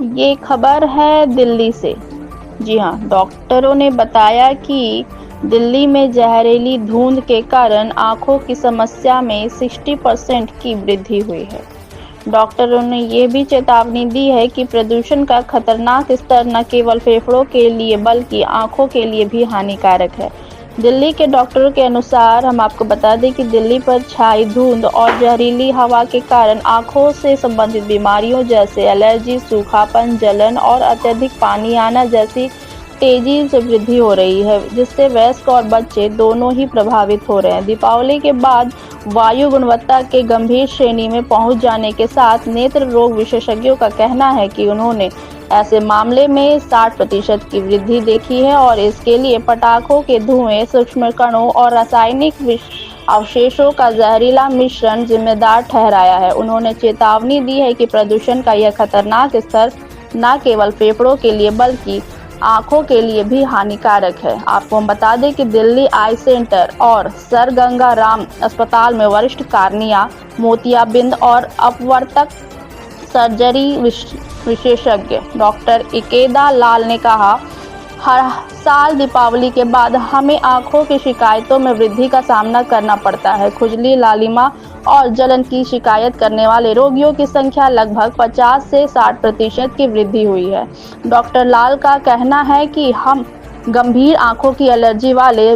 ये खबर है दिल्ली से। जी हाँ, डॉक्टरों ने बताया कि दिल्ली में जहरीली धुंध के कारण आंखों की समस्या में 60% की वृद्धि हुई है। डॉक्टरों ने ये भी चेतावनी दी है कि प्रदूषण का खतरनाक स्तर न केवल फेफड़ों के लिए बल्कि आंखों के लिए भी हानिकारक है। दिल्ली के डॉक्टरों के अनुसार हम आपको बता दें कि दिल्ली पर छाई धुंध और जहरीली हवा के कारण आंखों से संबंधित बीमारियों जैसे एलर्जी, सूखापन, जलन और अत्यधिक पानी आना जैसी तेजी से वृद्धि हो रही है, जिससे वयस्क और बच्चे दोनों ही प्रभावित हो रहे हैं। दीपावली के बाद वायु गुणवत्ता के गंभीर श्रेणी में पहुंच जाने के साथ नेत्र रोग विशेषज्ञों का कहना है कि उन्होंने ऐसे मामले में 60% की वृद्धि देखी है और इसके लिए पटाखों के धुएं, सूक्ष्म कणों और रासायनिक अवशेषों का जहरीला मिश्रण जिम्मेदार ठहराया है। उन्होंने चेतावनी दी है कि प्रदूषण का यह खतरनाक स्तर न केवल फेफड़ों के लिए बल्कि आंखों के लिए भी हानिकारक है। आपको हम बता दें कि दिल्ली आई सेंटर और सर गंगा राम अस्पताल में वरिष्ठ कार्निया, मोतियाबिंद और अपवर्तक सर्जरी विशेषज्ञ डॉक्टर इकेदा लाल ने कहा, हर साल दीपावली के बाद हमें आंखों की शिकायतों में वृद्धि का सामना करना पड़ता है। खुजली, लालिमा और जलन की शिकायत करने वाले रोगियों की संख्या लगभग 50 से 60% की वृद्धि हुई है। डॉक्टर लाल का कहना है कि हम गंभीर आंखों की एलर्जी वाले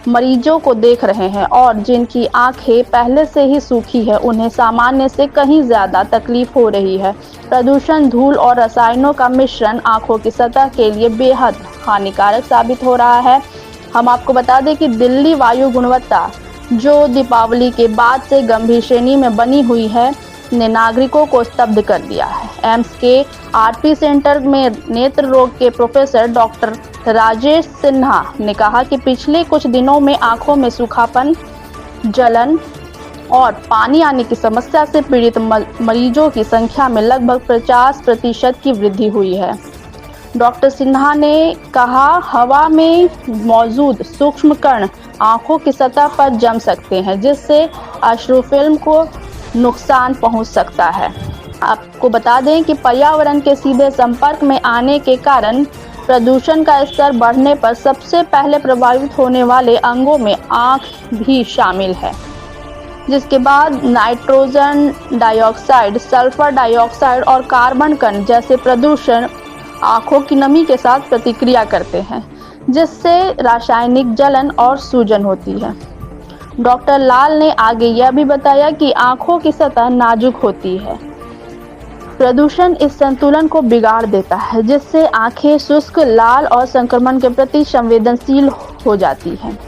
मरीजों को देख रहे हैं और जिनकी आंखें पहले से ही सूखी है, उन्हें सामान्य से कहीं ज्यादा तकलीफ हो रही है। प्रदूषण, धूल और रसायनों का मिश्रण आंखों की सतह के लिए बेहद हानिकारक साबित हो रहा है। हम आपको बता दें कि दिल्ली वायु गुणवत्ता, जो दीपावली के बाद से गंभीर श्रेणी में बनी हुई है, ने नागरिकों को स्तब्ध कर दिया है। एम्स के आरपी सेंटर में नेत्र रोग के प्रोफेसर डॉक्टर राजेश सिन्हा ने कहा कि पिछले कुछ दिनों में आंखों में सूखापन, जलन और पानी आने की समस्या से पीड़ित मरीजों की संख्या में लगभग 50% की वृद्धि हुई है। डॉक्टर सिन्हा ने कहा, हवा में मौजूद सूक्ष्म कण आंखों की सतह पर जम सकते हैं, जिससे अश्रु फिल्म को नुकसान पहुंच सकता है। आपको बता दें कि पर्यावरण के सीधे संपर्क में आने के कारण प्रदूषण का स्तर बढ़ने पर सबसे पहले प्रभावित होने वाले अंगों में आंख भी शामिल है, जिसके बाद नाइट्रोजन डाइऑक्साइड, सल्फर डाइऑक्साइड और कार्बन कण जैसे प्रदूषण आंखों की नमी के साथ प्रतिक्रिया करते हैं, जिससे रासायनिक जलन और सूजन होती है। डॉक्टर लाल ने आगे यह भी बताया कि आंखों की सतह नाजुक होती है। प्रदूषण इस संतुलन को बिगाड़ देता है, जिससे आंखें शुष्क, लाल और संक्रमण के प्रति संवेदनशील हो जाती हैं।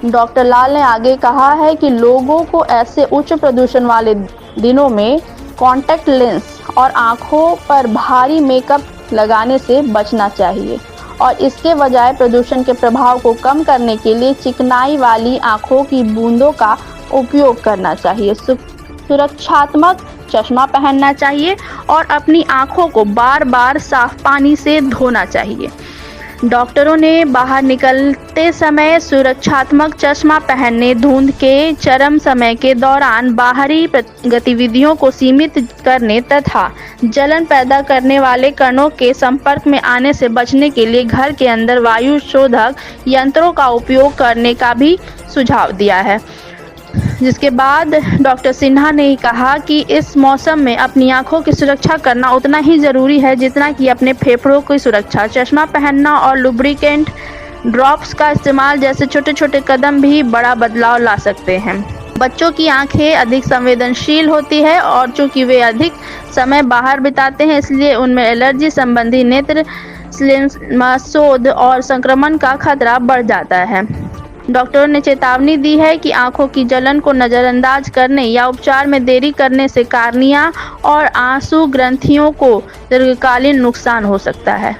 डॉक्टर लाल ने आगे कहा है कि लोगों को ऐसे उच्च प्रदूषण वाले दिनों में कॉन्टैक्ट लेंस और आंखों पर भारी मेकअप लगाने से बचना चाहिए और इसके बजाय प्रदूषण के प्रभाव को कम करने के लिए चिकनाई वाली आंखों की बूंदों का उपयोग करना चाहिए। सुरक्षात्मक चश्मा पहनना चाहिए और अपनी आंखों को बार बार साफ पानी से धोना चाहिए। डॉक्टरों ने बाहर निकलते समय सुरक्षात्मक चश्मा पहनने, धुंध के चरम समय के दौरान बाहरी गतिविधियों को सीमित करने तथा जलन पैदा करने वाले कणों के संपर्क में आने से बचने के लिए घर के अंदर वायु शोधक यंत्रों का उपयोग करने का भी सुझाव दिया है। जिसके बाद डॉक्टर सिन्हा ने कहा कि इस मौसम में अपनी आंखों की सुरक्षा करना उतना ही जरूरी है जितना कि अपने फेफड़ों की सुरक्षा। चश्मा पहनना और लुब्रिकेंट ड्रॉप्स का इस्तेमाल जैसे छोटे छोटे कदम भी बड़ा बदलाव ला सकते हैं। बच्चों की आंखें अधिक संवेदनशील होती है और चूंकि वे अधिक समय बाहर बिताते हैं, इसलिए उनमें एलर्जी संबंधी नेत्र स्लेस्मासोद और संक्रमण का खतरा बढ़ जाता है। डॉक्टरों ने चेतावनी दी है कि आंखों की जलन को नजरअंदाज करने या उपचार में देरी करने से कार्निया और आंसू ग्रंथियों को दीर्घकालीन नुकसान हो सकता है।